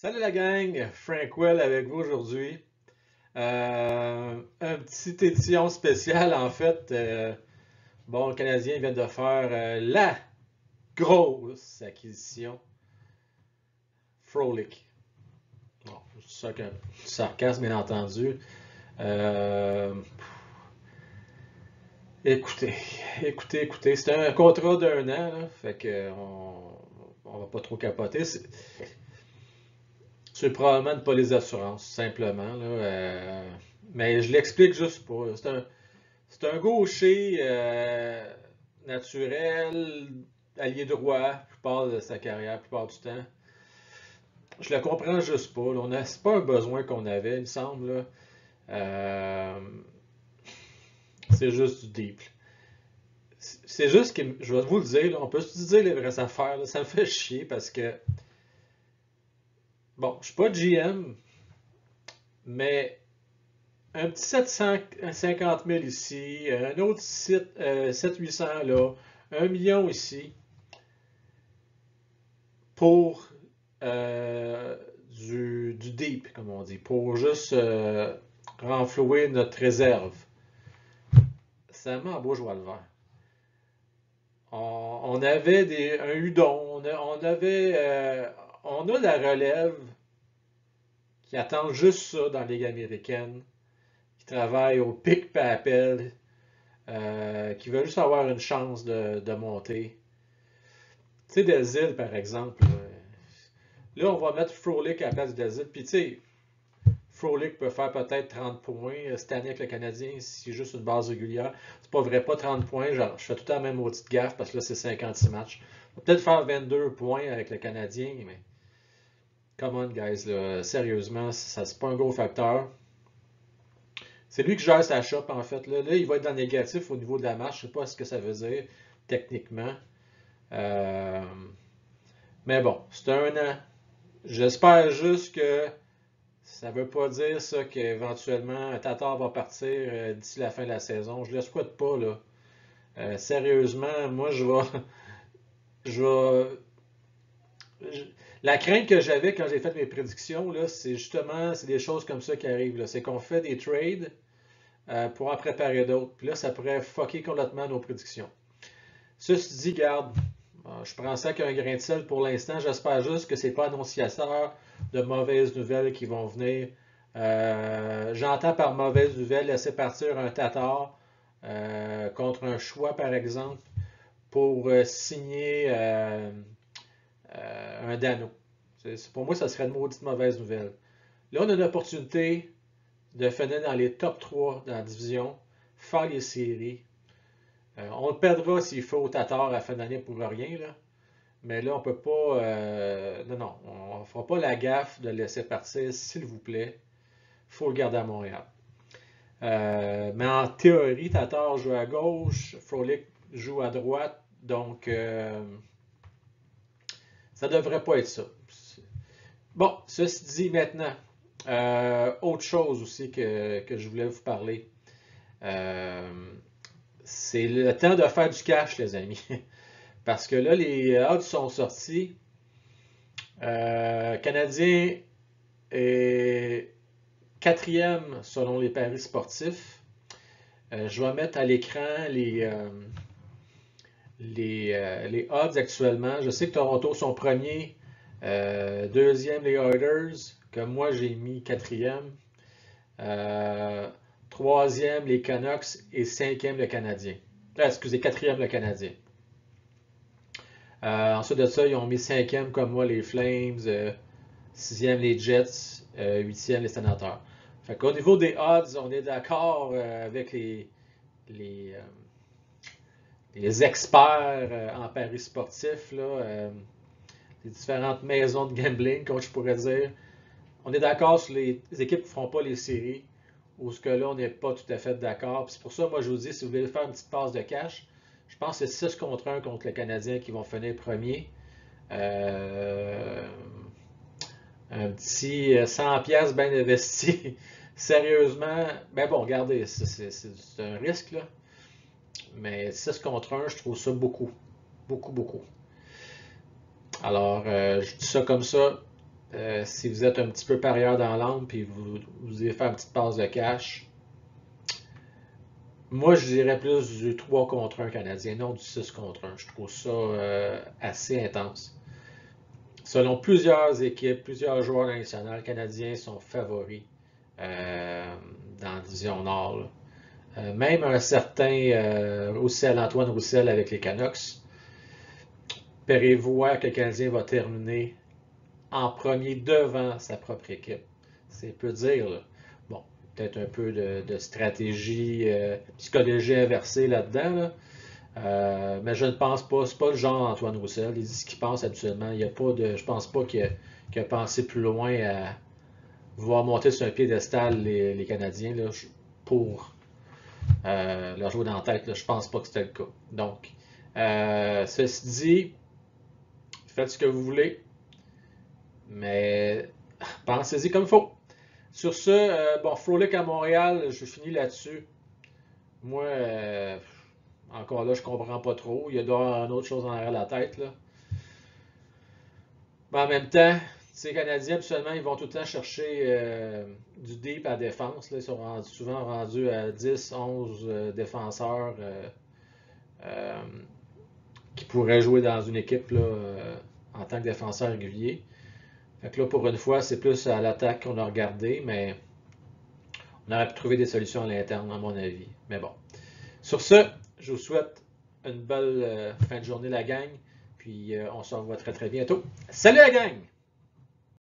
Salut la gang, Frank Well avec vous aujourd'hui. Un petit édition spéciale en fait. Le Canadien vient de faire la grosse acquisition, Frolic. Bon, c'est ça qu'un sarcasme bien entendu. Euh, écoutez, écoutez, c'est un contrat d'un an, là, fait que on va pas trop capoter. C'est probablement une police d'assurance, simplement. Là, mais je l'explique juste pas. C'est un gaucher naturel, allié droit, la plupart de sa carrière, la plupart du temps. Je le comprends juste pas. Là. C'est pas un besoin qu'on avait, il me semble. Là. Euh, c'est juste du deep. C'est juste que, je vais vous le dire, là, on peut se dire les vraies affaires. Là, ça me fait chier parce que, bon, je suis pas GM, mais un petit 750 000 ici, un autre site 700-800 là, 1 million ici, pour du deep, comme on dit, pour juste renflouer notre réserve. Ça met en beau joie le vert. On avait un Hudon, on a la relève qui attend juste ça dans la Ligue américaine, qui travaille au pic papel, qui veut juste avoir une chance de monter. Tu sais, Desil, par exemple, là, on va mettre Frolic à la place de Desil. Puis, tu sais, Frolic peut faire peut-être 30 points cette année avec le Canadien, si c'est juste une base régulière. C'est pas vrai, pas 30 points. Genre, je fais tout le temps la même maudite gaffe parce que là, c'est 56 matchs. On va peut-être faire 22 points avec le Canadien, mais come on, guys, là, sérieusement, ça c'est pas un gros facteur. C'est lui qui gère sa shop, en fait. Là, il va être dans le négatif au niveau de la marche. Je sais pas ce que ça veut dire techniquement. Euh, mais bon, c'est un an. J'espère juste que ça veut pas dire ça qu'éventuellement un Tatar va partir d'ici la fin de la saison. Je le souhaite pas, là. Sérieusement, moi, je vais, je- la crainte que j'avais quand j'ai fait mes prédictions, là, c'est justement, c'est des choses comme ça qui arrivent, là. C'est qu'on fait des trades pour en préparer d'autres. Puis là, ça pourrait fucker complètement nos prédictions. Ceci dit, garde, je prends ça qu'un grain de sel pour l'instant. J'espère juste que c'est pas annonciateur de mauvaises nouvelles qui vont venir. J'entends par mauvaise nouvelle laisser partir un Tatar contre un choix, par exemple, pour signer un Dano. Pour moi, ça serait une maudite mauvaise nouvelle. Là, on a une opportunité de finir dans les top 3 dans la division, faire les séries. On le perdra s'il faut au Tatar à la fin d'année pour rien, là. Mais là, on peut pas. Non, non, on ne fera pas la gaffe de le laisser partir, s'il vous plaît. Il faut le garder à Montréal. Mais en théorie, Tatar joue à gauche, Frolic joue à droite, donc ça devrait pas être ça. Bon, ceci dit maintenant, autre chose aussi que je voulais vous parler. Euh, c'est le temps de faire du cash, les amis. Parce que là, les odds sont sortis. Canadien est quatrième selon les paris sportifs. Je vais mettre à l'écran les odds actuellement. Je sais que Toronto sont premiers. Deuxième, les Oilers, que moi j'ai mis quatrième. Euh, Troisième, les Canucks. Et cinquième, le Canadien. Excusez, quatrième, le Canadien. Ensuite de ça, ils ont mis cinquième comme moi les Flames, sixième les Jets, huitième les Sénateurs. Fait qu'au niveau des odds, on est d'accord avec les, euh, les experts en paris sportifs, là, les différentes maisons de gambling, comme je pourrais dire. On est d'accord sur les équipes qui ne feront pas les séries, ou ce que là, on n'est pas tout à fait d'accord. C'est pour ça, moi, je vous dis, si vous voulez faire une petite passe de cash, je pense que c'est 6 contre 1 contre le Canadien qui vont finir premier. Euh, un petit 100 pièces bien investi. Sérieusement, ben bon, regardez, c'est un risque, là. Mais 6 contre 1, je trouve ça beaucoup. Beaucoup, beaucoup. Alors, je dis ça comme ça. Si vous êtes un petit peu parieur dans l'âme puis vous allez faire une petite passe de cash, moi je dirais plus du 3 contre 1 canadien, non du 6 contre 1. Je trouve ça assez intense. Selon plusieurs équipes, plusieurs joueurs nationaux canadiens sont favoris dans la division Nord, là. Même un certain Antoine Roussel avec les Canucks prévoit que le Canadien va terminer en premier devant sa propre équipe. C'est peu dire, là. Bon, peut-être un peu de stratégie, psychologie inversée là-dedans, là. Mais je ne pense pas, c'est pas le genre Antoine Roussel. Il dit ce qu'il pense habituellement. Il y a pas de, je pense pas qu'il a pensé plus loin à vouloir monter sur un piédestal les Canadiens là, pour leur jouer dans la tête. Là. Je pense pas que c'était le cas. Donc, ceci dit, faites ce que vous voulez, mais pensez-y comme il faut. Sur ce, bon, Frolic à Montréal, je finis là-dessus. Moi, encore là, je comprends pas trop. Il doit y avoir une autre chose en arrière de la tête, là. Mais en même temps, ces Canadiens, absolument, ils vont tout le temps chercher du deep à défense. Là. Ils sont souvent rendus à 10, 11 défenseurs euh, qui pourraient jouer dans une équipe là, en tant que défenseur régulier. Fait que là, pour une fois, c'est plus à l'attaque qu'on a regardé, mais on aurait pu trouver des solutions à l'interne, à mon avis. Mais bon. Sur ce, je vous souhaite une belle fin de journée, la gang. Puis on se revoit très très bientôt. Salut la gang!